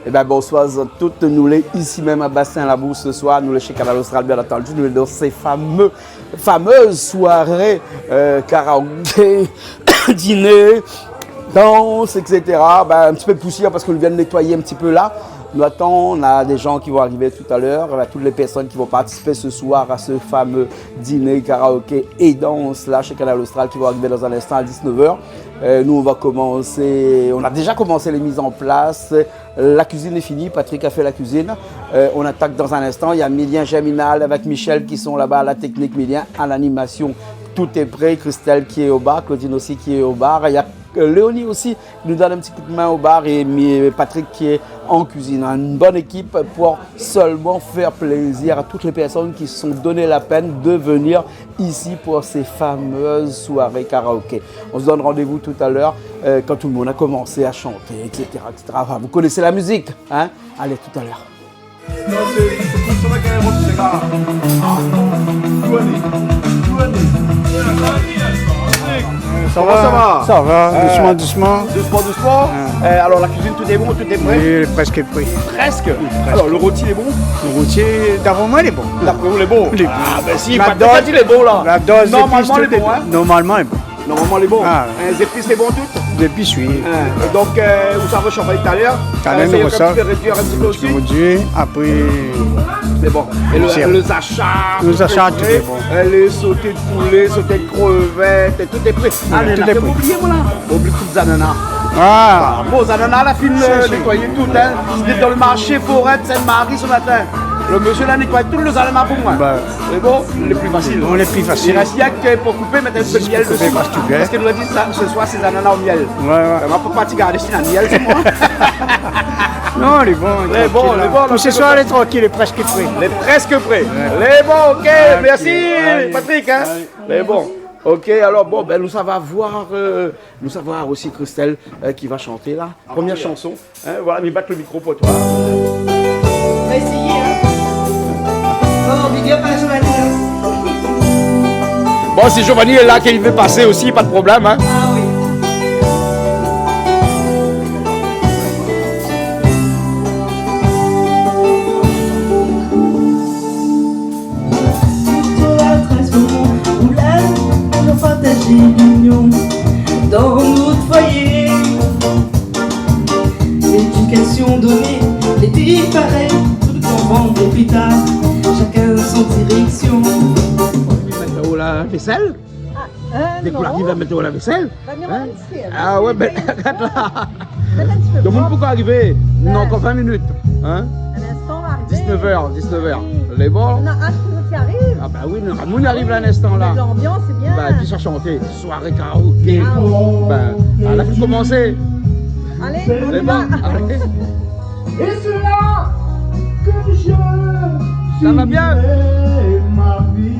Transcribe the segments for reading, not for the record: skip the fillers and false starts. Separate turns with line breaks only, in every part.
Eh bien, bonsoir à toutes. Nous les ici même à Bassin-la-Bourse ce soir. Nous les chez Canal Austral, bien entendu. Nous les dans ces fameuses soirées karaoké, dîner, danse, etc. Ben, un petit peu de poussière parce qu'on vient de nettoyer un petit peu là. Nous attendons, on a des gens qui vont arriver tout à l'heure, toutes les personnes qui vont participer ce soir à ce fameux dîner karaoké et danse là chez Canal Austral qui vont arriver dans un instant à 19h. Nous on va commencer, on a déjà commencé les mises en place, la cuisine est finie, Patrick a fait la cuisine. On attaque dans un instant, il y a Milien Germinal avec Michel qui sont là-bas à la technique, Milien à l'animation. Tout est prêt, Christelle qui est au bar, Claudine aussi qui est au bar. Il y a Léonie aussi qui nous donne un petit coup de main au bar et Patrick qui est en cuisine. Une bonne équipe pour seulement faire plaisir à toutes les personnes qui se sont donné la peine de venir ici pour ces fameuses soirées karaoké. On se donne rendez-vous tout à l'heure quand tout le monde a commencé à chanter, etc. etc. Enfin, vous connaissez la musique, hein? Allez, tout à l'heure.
Ça va? Ça va, doucement, doucement.
Doucement. Alors la cuisine, tout est bon, tout est prêt?
Oui, presque prêt.
Presque. Alors le rôti est bon?
Le routier, d'après moi, il est bon.
D'après vous, il est bon?
Il est bon.
Ah ben si,
La
Patrick
dose-
a dit il est bon là.
La dose
Normalement,
d'épices,
il est bon, hein?
Normalement, il est bon.
Normalement, il est bon.
Ah.
Les épices, c'est bon tout?
D'épices, oui.
Et donc, vous savez, je suis tout à l'heure.
Tout à l'heure, nous
ça.
ressort.
Réduire un petit peu aussi.
Aujourd'hui, après,
C'est bon. Et
C'est
les achats.
Les achats, tout est bon.
Les sautés de poulet, sautés de crevettes, et tout est prêt. Allez,
tout
là,
est
c'est
prêt.
oublié, voilà. Oublie toutes les ananas.
ah,
Bon, les ananas, la fine
Si, si.
nettoyer tout. Hein. C'était dans le marché Forêt de Sainte-Marie ce matin. Le monsieur là nettoie tous les ananas pour moi.
Bah.
C'est bon, les plus faciles.
on est plus
Il
facile.
reste rien que pour couper, mettre un peu de miel
couper,
dessus.
parce que tu gagnes.
Parce qu'il nous a dit ça, ce soir, c'est des ananas au miel.
Ouais, ouais.
On va pas te garder si la miel, c'est moi.
Non, il est bon.
Il est bon,
tranquille,
il est
là.
bon,
Pour ce
donc,
soir, il est tranquille, il est presque prêt.
Il est presque prêt. Les bons, ok, merci
Allez.
Patrick. Hein? Les bons. Ok, alors bon, ben, nous allons voir aussi Christelle qui va chanter là. Première chanson. Hein, voilà, mais battre le micro pour toi.
On va essayer, hein. Oh, big up à Giovanni.
Bon, si Giovanni est là, qu'il veut passer aussi, pas de problème. Hein.
Ah oui. Où là, on a partagé l'union dans notre foyer. L'éducation donnée était pareille, tout en vendre et plus tard, chacun son direction.
Tu vas mettre au la vaisselle? Dès qu'on arrive à mettre au la vaisselle? Hein? Ah ouais, ben regarde là. Donc, vous pouvez arriver? Non, encore 20 minutes. Hein? 19h. Les bons?
On a hâte que tu arrives.
Ah bah oui, nous on arrive là un instant là.
L'ambiance est bien.
Bah, puis ça chanter, soirée karaoké. Ben, elle a pu commencer.
Allez, on
Les
y va.
bons, allez.
Et c'est là que je
Ça va bien?
vivrai ma vie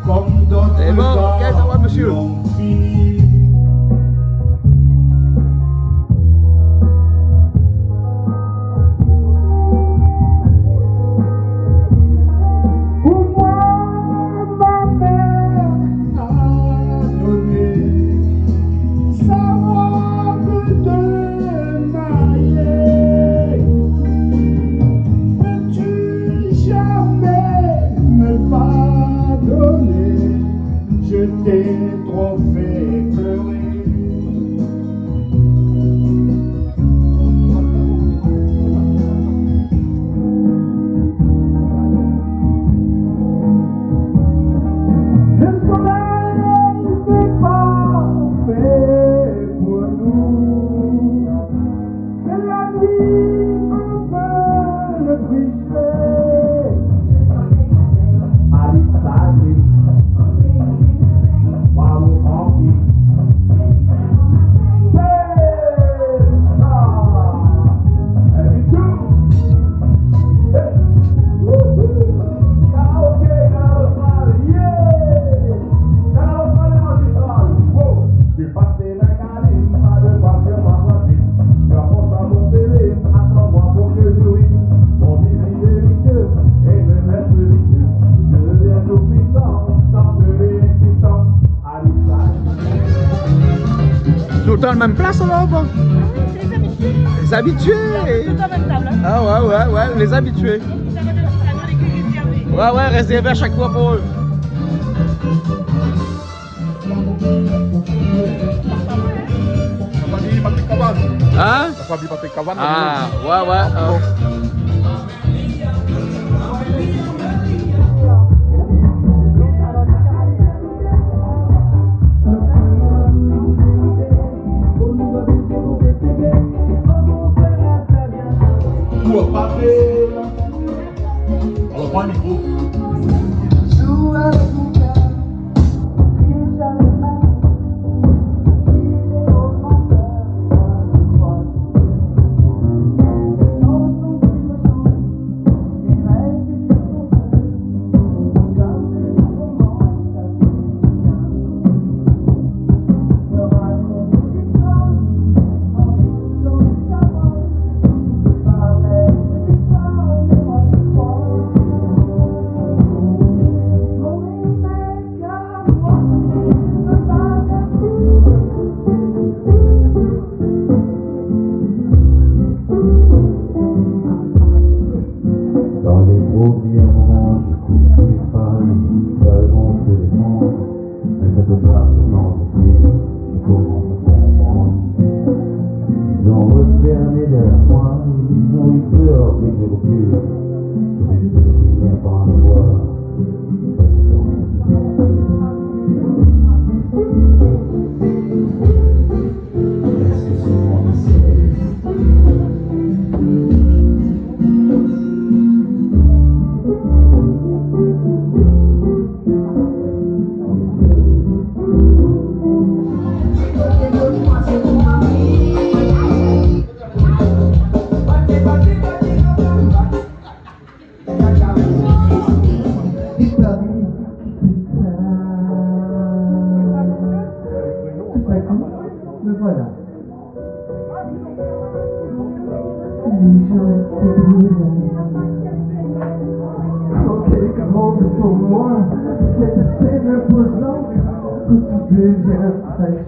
comme d'autres
Eh bon, ok, ça va, monsieur.
l'ont fini. Pour moi, ma mère a donné sa robe de mariée. Peux-tu jamais me pardonner? Je t'ai trop fait pleurer. Le soleil n'est pas fait pour nous. C'est la nuit qu'on peut le tricher. Allez, waouh, tranquille.
Tout le temps la même place alors bon? Les habitués.
Tout avec table. Hein.
Ah ouais, les habitués. Ouais, réservé à chaque fois pour eux. Hein? Ah, ouais.
Alors, prends le micro.
Dans les premiers moments, je suis fan, seulement c'est les mondes, mais cette place entier, je commence à comprendre. Ils ont refermé derrière moi, ils ont eu peur que je recule. Je vais finir par le voir. Est-ce que c'est moi qui sais?
Me voilà. Oh, quelle grande pour moi, cette scène imposante où tout devient fragile.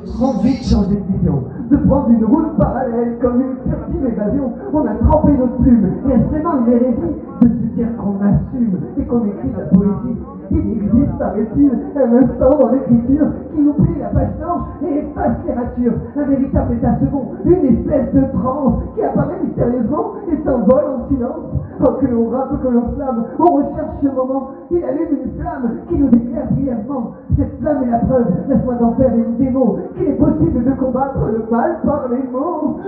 Trop vite changer de vision, de prendre une route parallèle comme une furtive évasion. On a trempé notre plume et vraiment une hérésie de se dire qu'on assume et qu'on écrit de la poésie. Il existe, paraît-il, un instant dans l'écriture qui oublie la page blanche et efface les ratures. Un véritable état second, une espèce de transe qui apparaît mystérieusement et s'envole en silence. Oh, que l'on rappe, que l'on slame, on recherche ce moment. Il allume une flamme qui nous éclaire brièvement. Cette flamme est la preuve, laisse-moi d'en faire une démo, qu'il est possible de combattre le mal par les mots.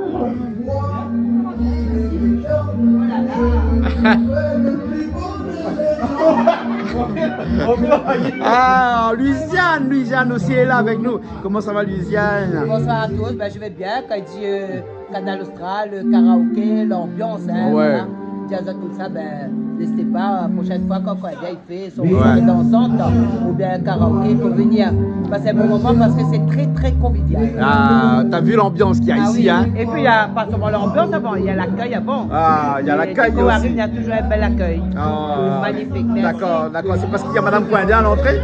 Ah, Louisiane aussi est là avec nous. Comment ça va, Louisiane?
Bonsoir à tous, ben, je vais bien. Quand il dit Canal Austral, karaoké, l'ambiance, hein,
Ouais.
voilà. Jazz, tout ça, ben, n'hésitez pas, la prochaine fois, quand il fait son soirée dansante ou bien karaoké, il faut venir passer un bon moment parce que c'est très très convivial.
Ah, t'as vu l'ambiance qu'il y a ici,
oui.
hein?
Et puis, il n'y a pas seulement l'ambiance avant, il y a l'accueil avant.
Ah, il y a l'accueil
Quand on arrive,
aussi.
il y a toujours un bel accueil.
Ah,
Magnifique, merci.
d'accord. C'est parce qu'il y a Madame Coindin à l'entrée?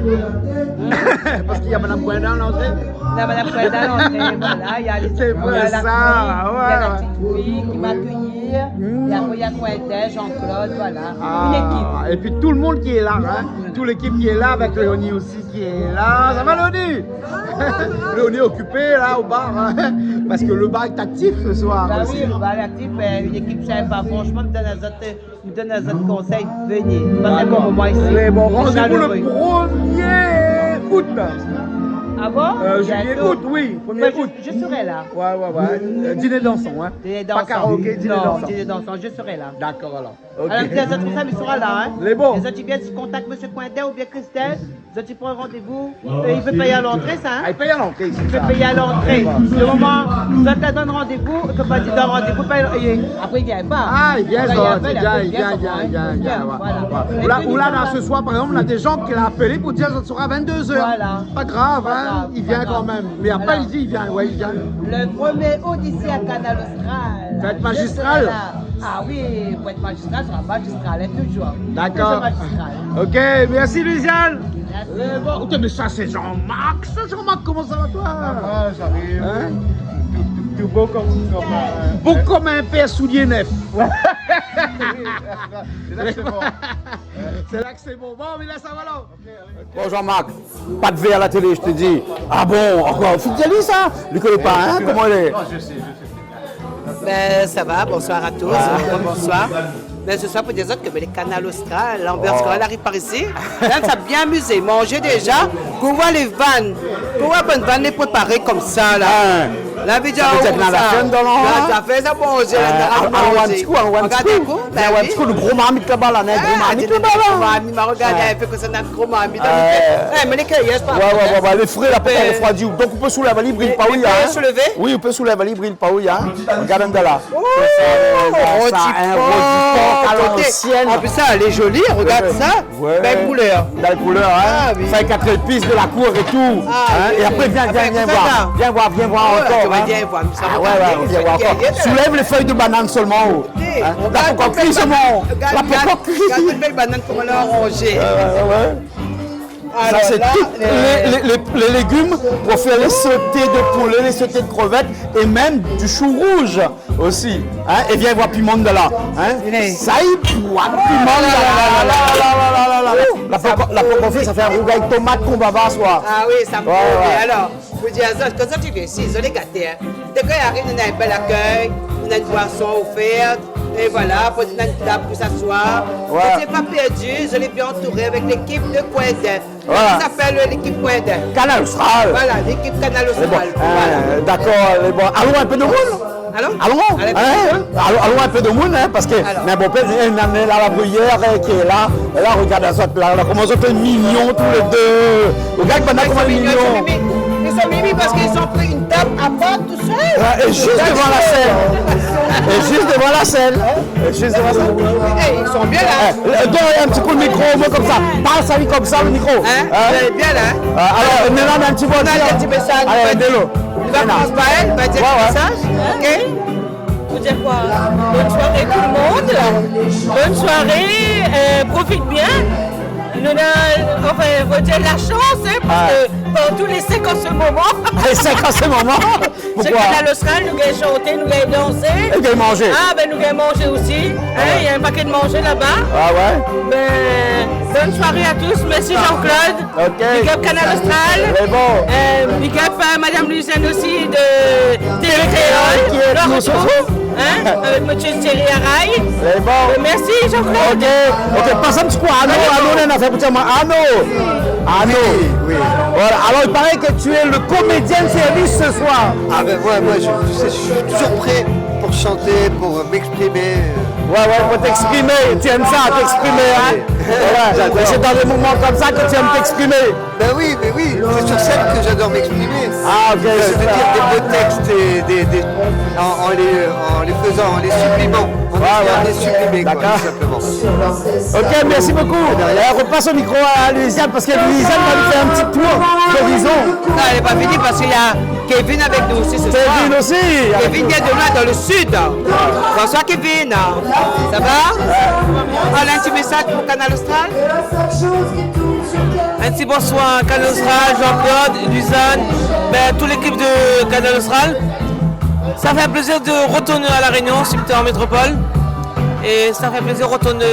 Parce qu'il y a Madame Coindin à l'entrée?
Là, Madame Coindin à l'entrée, voilà, il y a les
C'est vrai,
il y a la
ça,
fille,
ouais.
il y a la petite fille qui m'a accueillir, il y a Coindin, Jean-Claude, voilà, une équipe.
Et puis tout le monde qui est là, hein? Toute l'équipe qui est là, avec Léonie aussi qui est là. Ça va, Léonie? Léonie est occupée là au bar, hein? Parce que le bar est actif ce soir.
Bah
aussi.
oui, le bar est actif, une équipe sympa, franchement, me donne un autre conseil, venez, passez un bon moment ici.
Mais bon, rendez-vous
Chaleureux.
le 1er août.
Ah bon?
Juillet,
Bientôt.
août, oui, 1er
Ouais,
août.
je serai là.
Ouais. Dîner dansant, hein?
Dîner
Pas
dansant.
karaoké, dîner
Non,
dansant.
dîner dansant, je serai là.
D'accord alors. Ok.
Alors, les autres, ça, ils seront là, hein?
Les bons.
Les autres, ils viennent, ils contactent M. Coindin ou bien Christelle. Les autres, ils prennent rendez-vous. Il peut payer à l'entrée, ça, hein?
Ah, il paye à l'entrée ici.
Il peut payer à l'entrée. Le moment, les autres, la donnent rendez-vous. Il ne peut pas dire donne rendez-vous. Après, il ne vient pas.
Ah, il vient,
Après,
ça,
il vient. Voilà.
Ou là, ce soir, par exemple, on a des gens qui l'ont appelé pour dire que ça sera à 22h.
Voilà.
Pas grave,
Pas
hein?
grave,
Il
pas
vient
grave.
quand même. Mais après,
Voilà.
il dit, il vient. Ouais, il vient.
Le 1er août ici à Canal Austral.
Fête
Je
magistrale.
serai là. Ah oui, pour être magistral, je serai magistral, hein, toujours.
D'accord.
Toujours magistral.
Ok, merci, Louisiane.
Merci.
Bon, mais ça, c'est Jean-Marc. Ça, Jean-Marc, comment ça va, toi?
Ah, j'arrive.
Hein?
tout beau
Beau comme un père soulier neuf.
C'est là que c'est bon.
C'est là que c'est bon. Bon, mais là, ça va là. Bon, Jean-Marc, pas de verre à la télé, je te dis. Ah bon, encore Fidjali, ça? Il ne connaît pas, hein? Comment il est?
Non, je sais.
Ben, ça va, bonsoir à tous, bonsoir. Mais ce soir pour dire autres que les canals Austral, l'ambiance quand elle arrive par ici, là, ça a bien amusé. Manger déjà, qu'on voit les vannes, qu'on voit bonne vanne les préparer comme ça, là. La vidéo,
ça veut dire que la fête dans l'an,
ça fait ça manger,
un petit coup, un petit coup, le gros marmite là-bas, là, le gros marmite là-bas, là.
Il m'a regardé, elle fait que ça n'a gros marmite. Mais les cueillettes, pas.
Ouais, les frais, là, peut-être refroidis. Donc, on peut soulever libre, il pas où il y a.
Soulever?
Oui, on peut soulever libre, il pas où il y a. Regarde là.
À l'ancienne. En plus, ça, elle est jolie, regarde ça. Belle couleur.
Belle couleur, hein. Ça 4 épices de la cour et tout. Et après, viens voir. Viens voir encore.
Viens voir.
Viens voir encore. Soulève les feuilles de banane seulement. La coquille seulement. La coquille.
Regarde une belle banane comme on l'a rangée.
Ça, c'est tous les légumes pour faire les sautés de poulet, les sautés de crevettes et même du chou rouge aussi. Hein? Et viens voir piment de là. Hein? Ça y boit, piment de là. La pomme ça fait un rougail tomate qu'on va avoir soir.
Ah oui, ça me plaît. Alors, vous dire ça, quand ça tu viens ici, ils ont les gâtés. Dès qu'il arrive, on a un bel accueil, on a une boisson offerte. Et voilà, pour une table pour s'asseoir. Je n'ai pas perdu, je l'ai bien entouré avec l'équipe de Quentin. Ça s'appelle l'équipe Quentin.
Canal Austral.
Voilà, l'équipe Canal Austral.
D'accord, allons un peu de monde. Allons un peu de monde, hein, parce que mon beau-père, il y a une année là, la bruyère qui est là. Et là, regarde ça, là, comment ils sont mignons tous les deux. Regarde comment ils sont mignons.
Ils sont mignons parce qu'ils ont pris une table à part tout seul.
Et juste devant la scène. Juste devant la scène.
Ils sont bien là.
Donne un petit coup de micro, au moins comme ça. Parle ça, comme ça, le micro.
Vous êtes bien là.
Alors, Nélan, un petit peu.
On a un petit message.
Allez, Nélo.
Il va commencer par elle, il va dire un message. Ok.
Vous dire quoi? Bonne soirée tout le monde. Bonne soirée, profite bien. Nous avons faut dire la chance, hein, parce que pendant tous les 5 ans ce moment.
Les 5 ans ce moment?
Pourquoi? C'est Canal Austral, nous avons chanté, nous avons dansé.
Et nous avons mangé.
Ah ben nous avons mangé aussi. Il y a un paquet de manger là-bas.
Ah ouais?
Ben, bonne soirée à tous, merci Jean-Claude.
Ok.
Big up Canal Austral.
C'est bon.
Big up Madame Lucienne aussi de Télé-Créole.
Qui est nous ce soir?
Avec monsieur Thierry Araille.
C'est bon.
Merci Jean-Claude.
Ok, passe un petit coup. Arnaud, on a fait pour dire Arnaud. Oui. Voilà. Alors, il paraît que tu es le comédien de service ce soir.
Ah ben moi je suis toujours prêt pour chanter, pour m'exprimer.
Ouais, pour t'exprimer. Tu aimes ça, t'exprimer, hein? Ouais. C'est dans des moments comme ça que tu aimes t'exprimer.
Ben oui, c'est sur scène que j'adore m'exprimer.
Ah, ok.
De dire des beaux textes et en les faisant, en les sublimant. En les sublimer, quoi, tout simplement.
Ok, merci beaucoup. On repasse au micro à Louisiane parce que Louisiane va nous faire un petit tour d'horizon.
Non, elle n'est pas finie parce qu'il y a Kevin avec nous aussi ce soir.
Kevin aussi.
Kevin vient de loin dans le sud. Bonsoir Kevin. Ça va? Voilà un petit message pour Canal Austral.
Un petit bonsoir Canal Austral, Jean-Claude, Luzanne, toute l'équipe de Canal Austral. Ça fait plaisir de retourner à La Réunion, cimetière en métropole. Et ça fait plaisir de retourner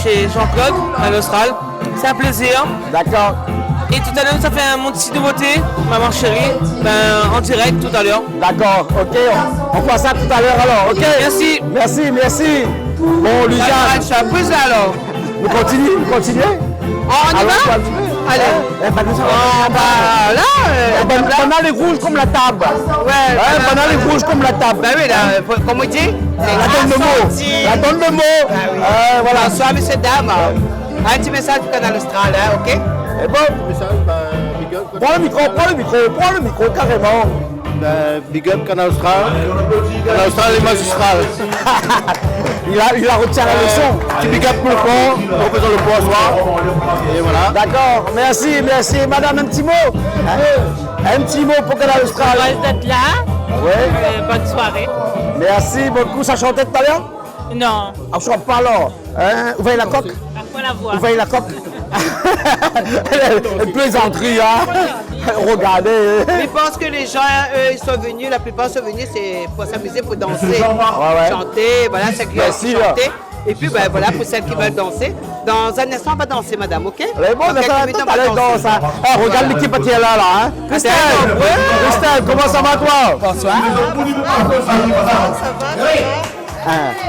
chez Jean-Claude, Canal Austral. C'est un plaisir.
D'accord.
Et tout à l'heure, ça fait mon petit nouveauté, maman chérie, en direct tout à l'heure.
D'accord, ok. On voit ça tout à l'heure alors, ok. Merci. Bon, Luzanne.
Je suis à prise là alors.
Vous continuez?
On y va? Allez.
Banane rouge comme la table. Banane rouge comme la table.
Ben oui, là, comme on dit.
La donne de mots.
Voilà, bonsoir, messieurs, dames. Un petit message du Canal Austral, ok?
Et bon, prends le micro, carrément.
Big up Canal Austral. Canal Austral est magistral.
il a retient la leçon.
Petit big up pour le pont, en faisant le pont à soir. Et voilà.
D'accord, merci. Madame, un petit mot. Un petit mot pour Canal Austral.
D'être là.
Oui.
Bonne soirée.
Merci beaucoup. Ça chantait tout à l'heure?
Non.
On ne chante pas alors. Ouvrez la coque.
Parfois la voix.
Ouvrez la coque. Elle plaisanterie, hein. Regardez.
Mais je pense que les gens, eux, ils sont venus, la plupart sont venus, c'est pour s'amuser, pour danser, chanter, voilà, c'est qui chanter. Et puis, ben voilà, pour celles qui veulent danser. Dans un instant, on va danser, madame, ok?
Mais bon, mais ça danse, hein. Regarde l'équipe qui est là, hein. Christelle, Christelle, comment ça va, toi? Bonsoir.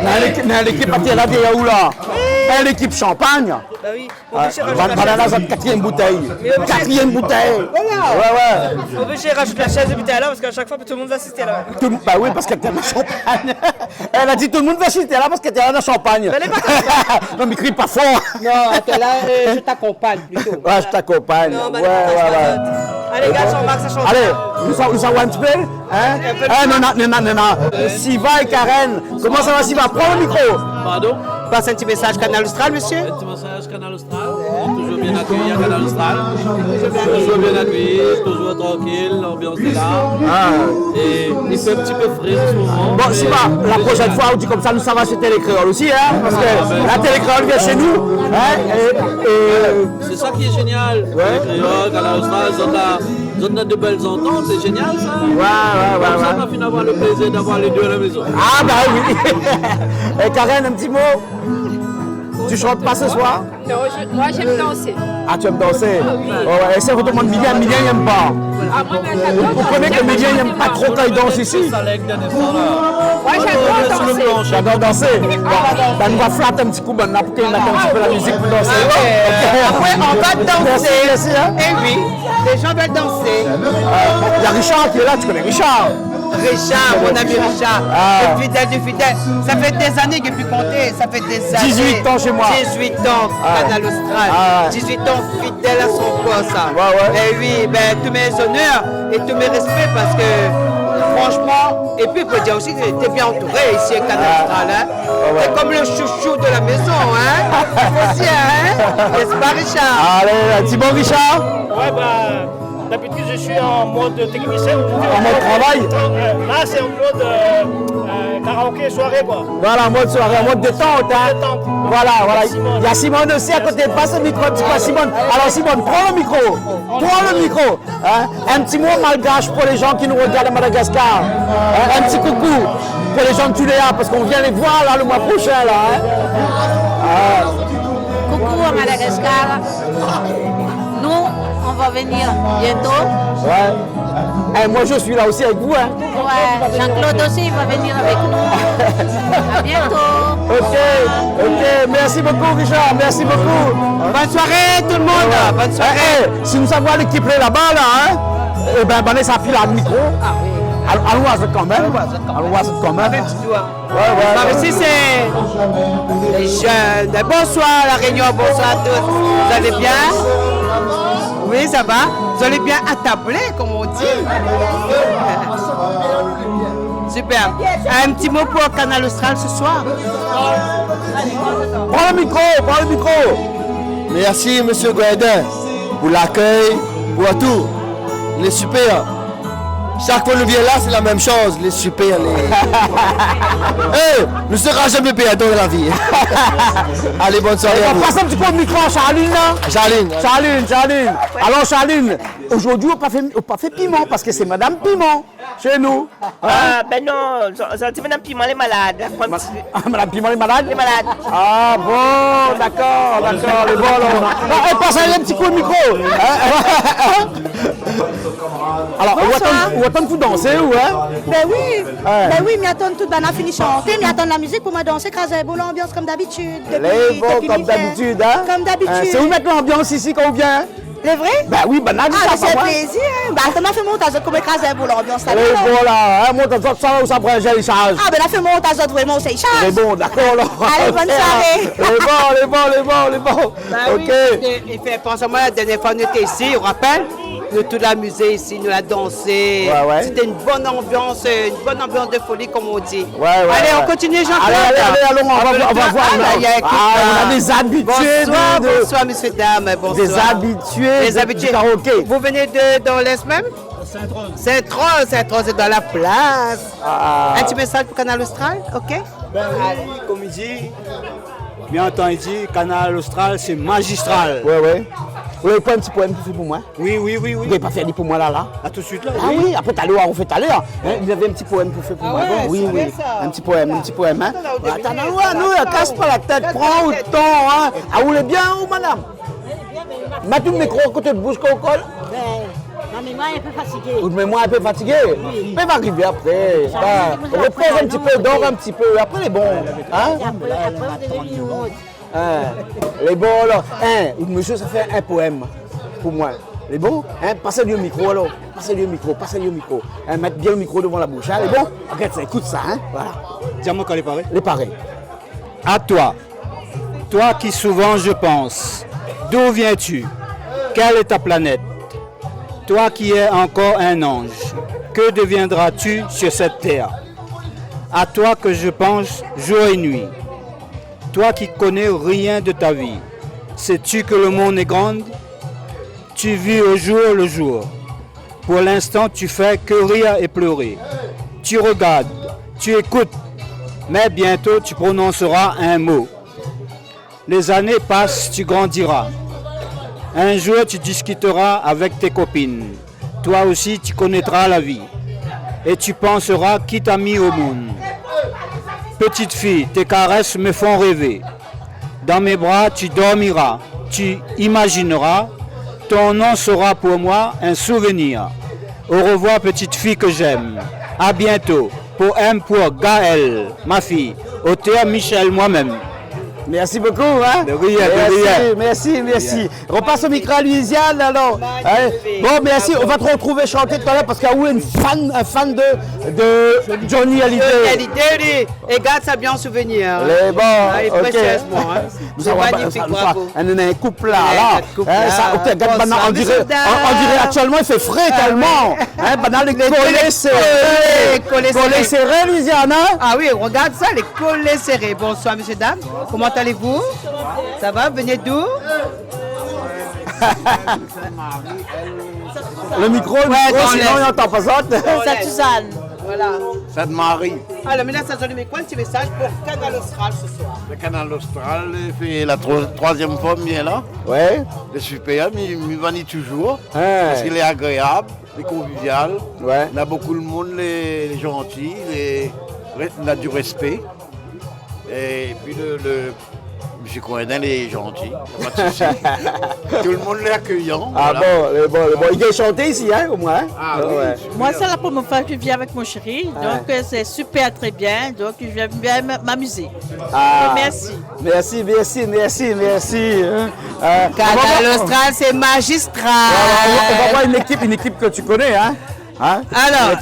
Mais l'équipe qui est là, t'es où, là? L'équipe champagne.
Bah oui.
Voilà la quatrième bouteille. Quatrième bouteille. Ouais.
On veut que rajoute la chaise de bouteille là parce qu'à chaque fois tout le monde va assister là.
Bah oui, parce qu'elle était dans champagne. Elle a dit tout le monde va assister là parce qu'elle était là dans champagne.
Elle est pas comme ça.
Non, mais crie pas fort.
Non, attends, là, je t'accompagne plutôt.
Ouais, je t'accompagne.
Ouais. Allez, gars, Jean-Marc, ça change.
Allez, nous avons un petit peu. Non. Siva et Karen. Comment ça va, Siva? Prends le micro.
Pardon?
Passe un petit message Canal Austral, monsieur.
Un petit message Canal Austral. Toujours bien accueilli à Canal Austral. Toujours bien accueilli, toujours tranquille, l'ambiance est là. Et il fait un petit peu frais en ce moment.
Bon, Siva, la prochaine fois, on dit comme ça, nous ça va chez Télécréole aussi, hein, parce que la Télécréole vient chez nous.
C'est ça qui est génial. Télécréole, Canal Austral, ils ont de belles ententes, c'est génial ça.
Ouais.
Comme ça, on a fini d'avoir le plaisir d'avoir les deux à la maison.
Ah bah oui. Et Karen, un petit mot. Tu chantes pas ce soir?
Non, moi j'aime danser.
Ah, tu aimes danser? Et c'est votre monde Mylien n'aime pas. Vous comprenez que Mylien n'aime pas trop quand il danse ici?
Moi j'adore danser.
J'adore danser. Ben, nous va flatter un petit coup maintenant pour qu'il mette un petit peu la musique pour danser.
Après, on va danser.
Merci.
Eh oui, les gens veulent danser.
Il y a Richard qui est là, tu connais Richard?
Richard, mon ami Richard, le fidèle du fidèle. Ça fait des années que puis compter, ça fait des années.
18 ans chez moi.
18 ans, Canal Austral. 18 ans fidèle à son poste. Et oui, ben, tous mes honneurs et tous mes respects parce que franchement, et puis il faut dire aussi que tu es bien entouré ici à Canal Austral. Hein. C'est comme le chouchou de la maison. Hein. Aussi, hein. N'est-ce pas Richard?
Allez, un petit bon Richard.
Ouais, bah. D'habitude, je suis en mode technicien.
En mode travail?
Là, c'est en mode karaoké, soirée, quoi.
Voilà, en mode soirée, en mode détente. Hein. Voilà. Il y a Simone aussi à côté. Passe le micro un petit peu à Simone. Alors, Simone, prends le micro. Hein. Un petit mot malgache pour les gens qui nous regardent à Madagascar. Un petit coucou pour les gens de Tuléa, parce qu'on vient les voir là, le mois prochain. Là, hein.
Coucou à Madagascar. Nous, on va venir bientôt.
Ouais. Et moi, je suis là aussi avec vous. Hein.
Ouais, Jean-Claude aussi va venir avec nous. À bientôt.
Ok. Merci beaucoup, Richard. Merci beaucoup.
Bonne soirée, tout le monde. Bonne soirée.
Si nous avons l'équipe là-bas, hein, eh ben, Vanessa file à le micro. Allons à quand même.
Avec du doigt. Ici, c'est les jeunes. Bonsoir, La Réunion. Bonsoir à tous. Vous allez bien? Oui, ça va. Vous allez bien attablé, comme on dit. Super. Un petit mot pour Canal Austral ce soir.
Prends le micro.
Merci, monsieur Guaidin, pour l'accueil, pour tout. Les super. Chaque fois que nous venons là, c'est la même chose, les super. Nous ne serons jamais payés dans la vie. Allez, bonne soirée.
On passe un petit peu le micro à Charline. Charline. Alors, Charline, aujourd'hui, on n'a pas fait piment parce que c'est Madame Piment chez nous.
Ben non, c'est Madame Piment, elle est malade.
Madame Piment, elle est malade?
Elle est malade.
Ah bon, d'accord. Les bons, alors. On passe un petit coup de micro. Alors, où attendez-vous danser ou hein?
Ben oui, mais attends tout bien fini chanter, mais attendre la musique pour me danser, craser beau l'ambiance comme d'habitude.
Comme d'habitude, hein?
Comme d'habitude.
C'est où mettre l'ambiance ici quand on vient?
C'est vrai?
Ben oui, ben
c'est plaisir. Ben attends, fais montage comme écraser beau l'ambiance.
Voilà, montage ça où ça prend les charges.
Ah ben là fais montage vraiment c'est charge.
C'est bon, d'accord là.
Allez, bonne soirée.
Les bons.
Ok. Il fait penser à moi la dernière fois nous étions ici, on rappelle? Nous tout l'amuser ici, nous la danser. C'était une bonne ambiance de folie comme on dit. Allez, on continue Jean-Claude.
Allez, on va voir. On a des habitués.
Bonsoir, messieurs, dames. Bonsoir.
Des habitués du karaoké.
Vous venez dans l'Est même? Saint-Rose, c'est dans la place. Un petit message pour Canal Austral, ok?
Comme il dit,
bien entendu, Canal Austral, c'est magistral.
Ouais, ouais. Vous n'avez pas un petit poème pour moi?
Oui.
Vous n'avez pas fait pour moi là?
À tout de suite là.
Ah oui, après tout à l'heure, on fait tout à l'heure. Vous avez un petit poème pour faire pour moi?
ouais,
Oui,
c'est
oui.
ça.
Un petit poème. Hein? Attends,
non,
nous, casse pas la tête, prends le temps. Hein? Ah, vous voulez bien ou madame? Mets tout le micro à côté de bouche qu'on colle.
Ma mémoire est un peu fatiguée.
Votre mémoire est un peu fatiguée? Mais va arriver après. Repose un petit peu, dors un petit peu. Après, les bons. Hein?
Après, vous devez venir au monde.
Les bons, alors. Monsieur, ça fait un poème pour moi. Les bons? Passez-lui au micro, alors. Passez-lui au micro. Mettez bien le micro devant la bouche. Hein, les bons? Regarde ça, écoute ça. Hein? Voilà.
Dis-moi quand les pareils.
Les pareils.
À toi. Toi qui souvent je pense. D'où viens-tu? Quelle est ta planète? Toi qui es encore un ange, que deviendras-tu sur cette terre? À toi que je pense jour et nuit. Toi qui connais rien de ta vie, sais-tu que le monde est grand? Tu vis au jour le jour. Pour l'instant, tu fais que rire et pleurer. Tu regardes, tu écoutes, mais bientôt tu prononceras un mot. Les années passent, tu grandiras. Un jour, tu discuteras avec tes copines. Toi aussi, tu connaîtras la vie. Et tu penseras qui t'a mis au monde. Petite fille, tes caresses me font rêver. Dans mes bras, tu dormiras. Tu imagineras. Ton nom sera pour moi un souvenir. Au revoir, petite fille que j'aime. À bientôt. Pour Gaël, ma fille. Auteur Michel, moi-même.
Merci beaucoup. Hein?
De rien.
Merci. Repasse au micro à Louisiane alors. Bon, merci. On va te retrouver chanter tout à l'heure parce qu'il y a où un fan de Johnny Hallyday.
Et garde ça bien en souvenir.
Les bons.
Ok.
Nous avons un couple là. On dirait actuellement il fait frais tellement. Les collés serrés, Louisiane.
Ah oui, regarde ça, les collés serrés. Bonsoir, messieurs, dames. Comment allez-vous? Ça va? Venez d'où?
Le micro, sinon on n'entend pas ça.
C'est Suzanne.
Voilà.
C'est de Marie.
Alors, maintenant, ça donne quoi un petit message pour Canal Austral ce soir?
Le Canal Austral fait la troisième fois, bien là.
Ouais.
C'est super, mais il venait toujours. Parce qu'il est agréable, il est convivial.
Ouais.
Il a beaucoup de monde, les gentils, il a du respect. Et puis M. Cohen, est gentil, pas de souci. Tout le monde est accueillant.
Ah
voilà.
bon. Il a chanté ici, hein, au moins.
Ah oui.
Moi, c'est la première fois que je viens avec mon chéri, donc c'est super, très bien. Donc, je viens bien m'amuser. Merci.
Merci.
Canal Austral, c'est magistral.
On va voir une équipe que tu connais, hein.
Alors,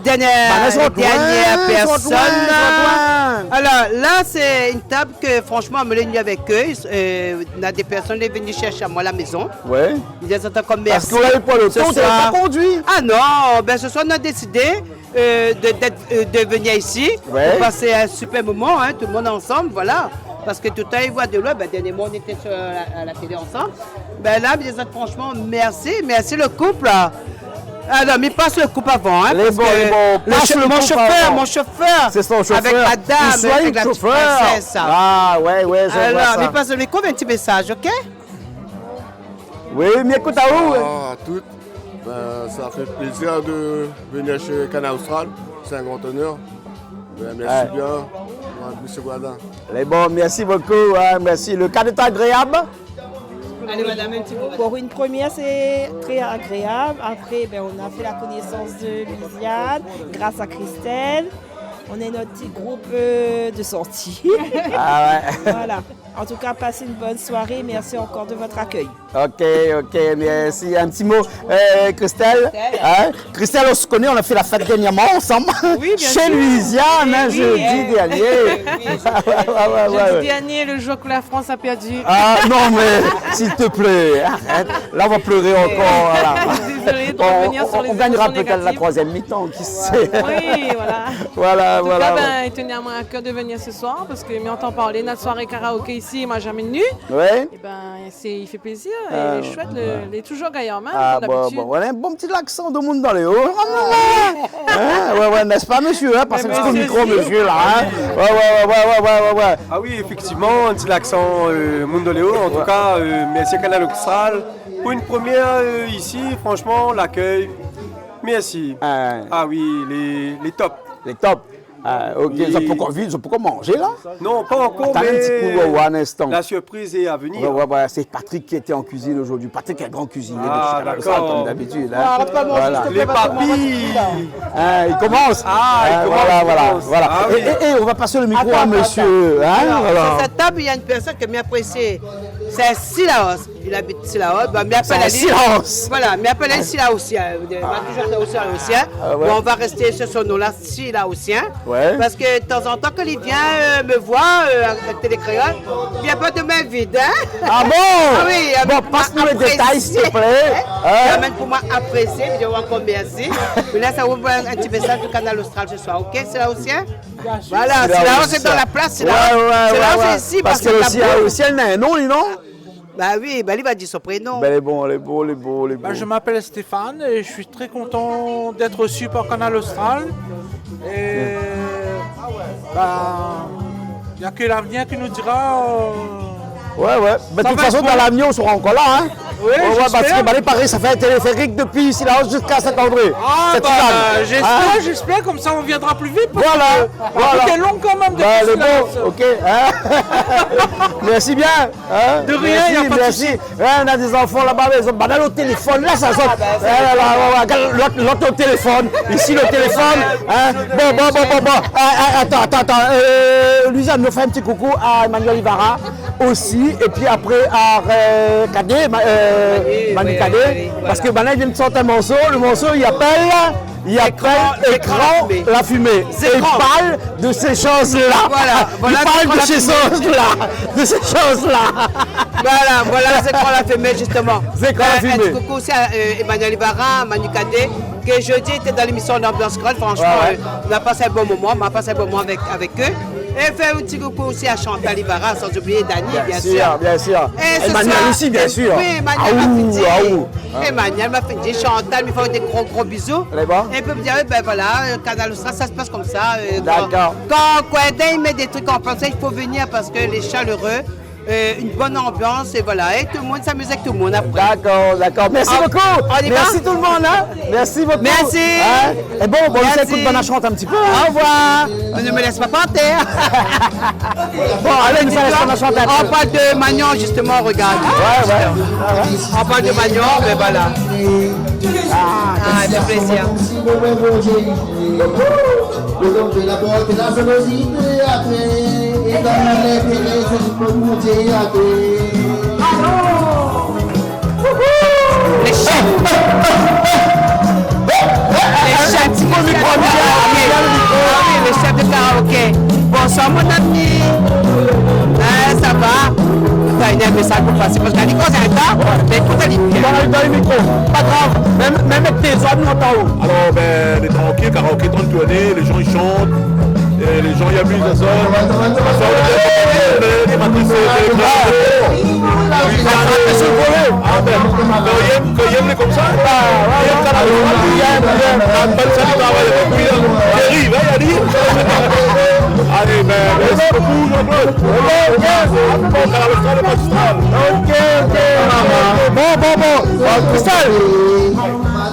dernière personne. Alors là, c'est une table que franchement, on me l'a mis avec eux. On a des personnes qui sont venues chercher à moi à la maison.
Ouais.
Ils sont comme merci.
Parce qu'on n'avait pas le temps, tu n'avais pas conduit.
Ah non, ce soir, on a décidé de venir ici pour passer un super moment, hein, tout le monde ensemble, voilà. Parce que tout le temps, ils voient de loin, dernièrement, on était à la télé ensemble. Là, franchement, merci le couple. Alors, mais passe le couple avant, hein, mon chauffeur,
c'est son chauffeur,
avec la dame, avec la petite princesse.
Ah, ouais, je vois ça.
Alors, mais passe le micro, un petit message, ok?
Oui, mais écoute, à où?
À toutes, ça fait plaisir de venir chez Canal Austral, c'est un grand honneur. Merci bien, M. Guadin.
Les bons, merci beaucoup, merci. Le cadre est agréable?
Allez, madame, un petit mot.
Pour une première, c'est très agréable. Après, on a fait la connaissance de Louisiane grâce à Christelle. On est notre petit groupe de sortie.
Ah ouais.
Voilà. En tout cas, passez une bonne soirée. Merci encore de votre accueil.
Ok, merci. Un petit mot, Christelle. Christelle, on se connaît, on a fait la fête dernièrement ensemble.
Oui, bien
chez
sûr.
Louisiane, jeudi dernier.
Jeudi dernier, le jour que la France a perdu.
Ah non, mais s'il te plaît, arrête. Là, on va pleurer encore. Voilà.
Désolée de revenir sur les
on gagnera
émotions
peut-être la
négatives.
troisième mi-temps, qui sait.
Oui,
Voilà. En tout cas,
voilà.
il tenait à moi à cœur de venir ce soir parce que m'entend parler de notre soirée karaoké ici, il m'a jamais venu.
Ouais.
Et il fait plaisir, il est chouette, il est toujours gaillard, comme d'habitude.
On a un bon petit accent de monde dans les hauts. Ouais, n'est-ce pas, monsieur? Passez un petit peu le micro, monsieur, là. Ouais.
Ah oui, effectivement, un petit accent Mondoléo. En tout cas, merci Canal Austral. Pour une première ici, franchement, l'accueil, merci. Ah oui, les tops.
Les tops. Ok, ils ont pas encore manger là?
Non, pas encore,
attends
mais
un petit coup, un instant.
La surprise est à venir.
Ouais, c'est Patrick qui était en cuisine aujourd'hui. Patrick est grand cuisinier de
d'accord.
comme d'habitude.
Voilà. Les papilles.
Il commence. Voilà. Et on va passer le micro à monsieur.
Sur cette table, il y a une personne qui m'a apprécié. C'est Silaos. Il habite Silaos.
C'est Silaos.
Voilà, mais appelé Silaosien. Il va toujours être Silaosien. On va rester sur son nom-là, Silaosien.
Ouais.
Parce que de temps en temps, quand il vient me voir à Télécréole, il vient pas de main vide.
Ah bon?
Ah oui.
Bon, passe-nous les détails, s'il te plaît.
Il amène pour moi apprécier. Je vous encore merci. Mais là, ça ouvre un petit message du Canal Austral ce soir. Ok, Silaosien? Voilà, Silaos c'est dans la place. Silaos c'est ici.
Parce que le Silaosien, il a un nom, non?
Bah oui, il va dire son prénom.
Les beaux.
Je m'appelle Stéphane et je suis très content d'être reçu par Canal Austral. Et il n'y a que l'avenir qui nous dira.
Ouais. Mais de toute façon, dans l'avenir, on sera encore là. Hein?
Oui,
parce que Paris, ça fait un téléphérique depuis ici là jusqu'à Saint-André.
J'espère, comme ça on viendra plus vite.
Voilà.
C'était long quand même depuis
ok. Merci bien.
De rien, il n'y a pas de souci.
On a des enfants là-bas, ils ont banal au téléphone. Là, ça sonne. L'autre au téléphone. Ici, le téléphone. Bon. Attends. Louisa, nous fait un petit coucou à Emmanuel Ivara aussi. Et puis après à Cadet. Manu Cadet, parce que maintenant il vient de sortir un morceau, le morceau il appelle écran la fumée. Et il parle de ces choses-là. Il parle de ces choses-là.
Voilà, c'est écran la fumée justement.
C'est écran la fumée.
Un petit coucou aussi à Emmanuel Ibarra, Manu Cadet, qui jeudi était dans l'émission d'Ambiance Crole. Franchement, on a passé un bon moment, avec eux. Et faire un petit coucou aussi à Chantal Ibarra, sans oublier Dani, bien sûr.
Bien sûr.
Et
Emmanuel aussi, bien sûr.
Oui, Emmanuel m'a fait dire. Chantal me fait des gros bisous. Et peut me dire, Canal Austral, ça se passe comme ça.
D'accord.
Quand Kouedin, il met des trucs en français, il faut venir parce que les chaleureux. Une bonne ambiance et voilà, et tout le monde s'amuse avec tout le monde après.
D'accord. Merci beaucoup. Merci tout le monde. Merci beaucoup.
Merci.
Et bon, on s'écoute Bana chante un petit peu.
Au revoir. Ne me laisse pas par terre.
Bon, allez, nous allons Bana chanter un peu.
On parle de Magnon justement, regarde. On parle de Magnon, mais voilà. Ça fait plaisir. Les chefs de karaoké. Bonsoir mon ami. Ça va? Tu as un message pour passer parce que la licorne c'est un tas, mais écoute les bien.
Dans le micro, pas grave. Même avec tes oies, en haut.
Alors, les karaoké dans le tournée, les gens ils chantent. Et les gens y amusent à ça. Les matrices quand il aime comme ça. Allez, merci beaucoup, Jean-Claude.
Bon. Christelle.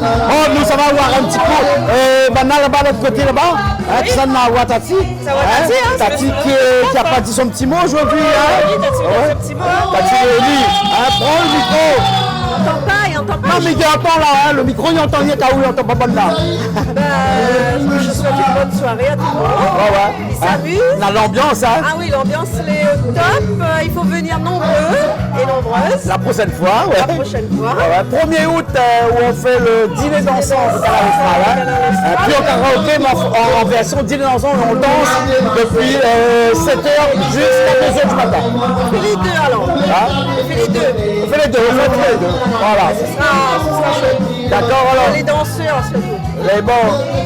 Oh, nous, ça va voir un petit peu. Maintenant, là-bas, de l'autre côté, là-bas. Ça n'a pas Tati. Tati qui a pas dit son petit mot aujourd'hui. Tati Réli. Prends le micro.
Il entend pas.
Non, mais il entend là. Le micro, il entend. Il entend pas bonne là.
Je souhaite une bonne soirée à tout le monde. Ils s'amusent.
L'ambiance, hein.
Ah oui, l'ambiance, elle est au top. Il faut venir nombreux et nombreuses.
La prochaine fois,
La prochaine fois.
1er août, où on fait le dîner dansant au Canal Austral. Puis au karaoké, mais en version dîner dansant, on danse depuis 7h jusqu'à 2h du matin.
On fait les deux alors. On fait les deux.
On fait les deux. Voilà.
Ce sera chouette.
D'accord alors.
Les danseurs surtout.
Les bons.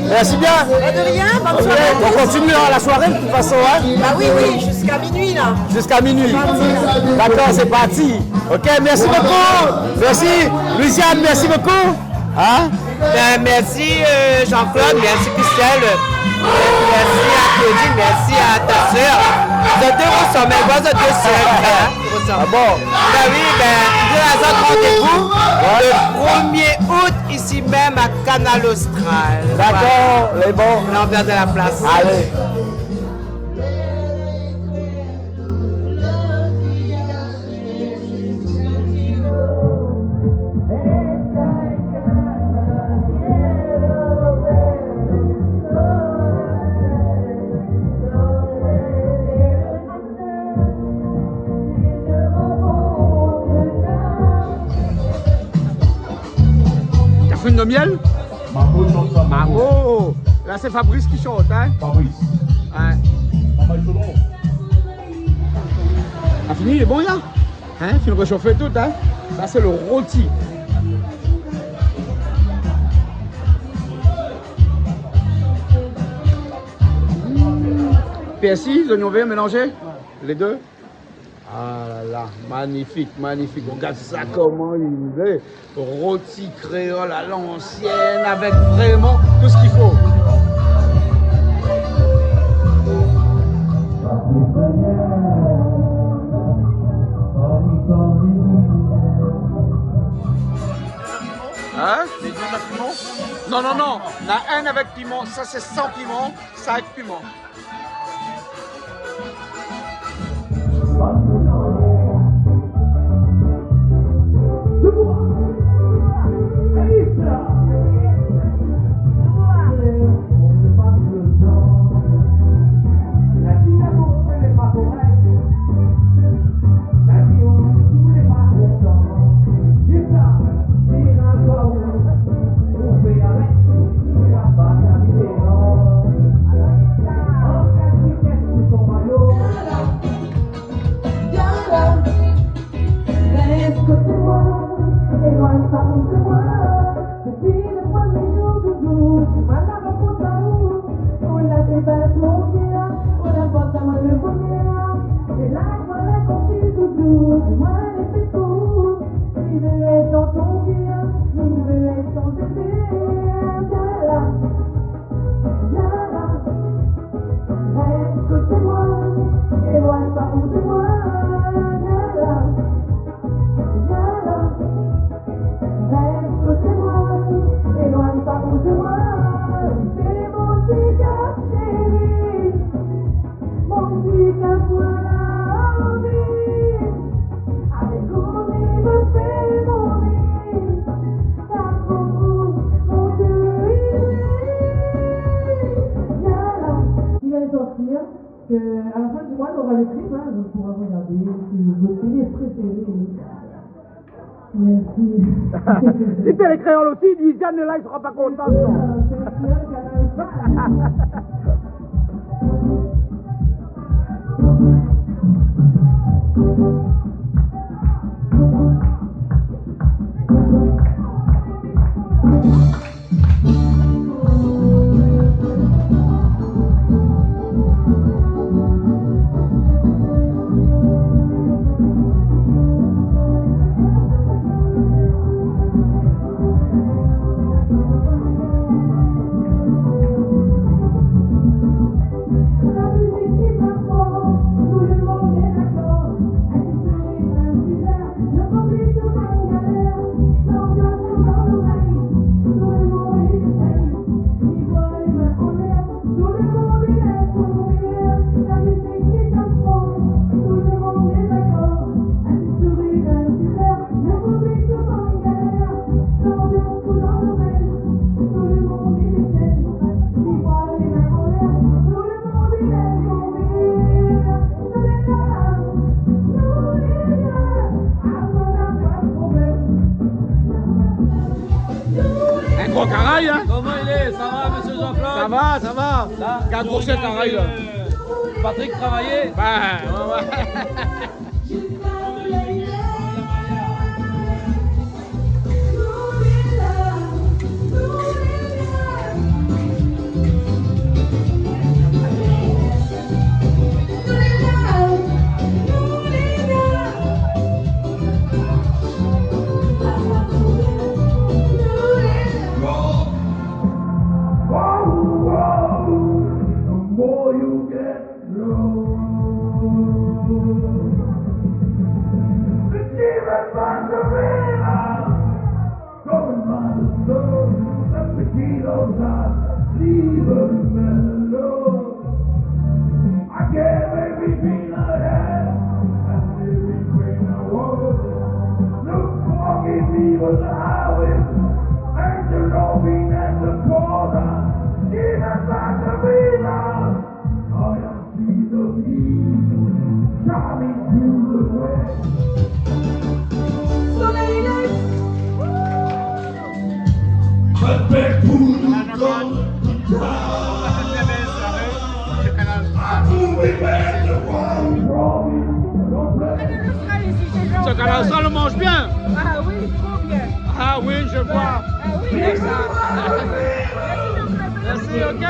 Merci bien.
De rien, bonne soirée.
On continue la soirée de toute façon, hein?
Bah oui, jusqu'à minuit là.
Jusqu'à minuit. D'accord, c'est parti. Ok, merci beaucoup. Merci. Louisiane, merci beaucoup. Hein?
Ben, merci Jean-Claude, merci Christelle, merci à Claudie, merci à ta soeur. Vous êtes deux ressemblent, mais vous êtes deux soeurs.
Ah bon?
Ben oui, de la zone rendez-vous le 1er août ici même à Canal Austral.
D'accord, les bons.
L'envers de la place.
Allez. Fruit de miel?
Margot chante ça.
Margot! Là, c'est Fabrice qui chante, hein?
Fabrice.
Ouais. A fini, il est bon, là? Hein? Tu le réchauffes tout, hein? Ça, c'est le rôti. Persil, oignons verts mélangés? Les deux? Ah là là, magnifique, magnifique. Regarde ça comment il est. Rôti créole à l'ancienne avec vraiment tout ce qu'il faut. Hein? Les deux avec piment? Non, non, non. Il y en a un avec piment. Ça, c'est sans piment. Ça avec piment.
À la fin du mois, on aura le clip, hein, donc on pourra regarder vos séries préférées. Merci.
Si t'es les créoles aussi, Louisiane, là, il sera pas content. Gros caraï, hein?
Comment il est? Ça va, monsieur Jean-Claude?
Ça va, ça va.
Là,
Quel gros caraï, là?
Patrick travaillait? Ce canal austral, on mange bien.
Ah oui, trop bien.
Ah oui, je vois.
Ah oui, c'est ça.
Merci, ok.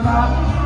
Bye.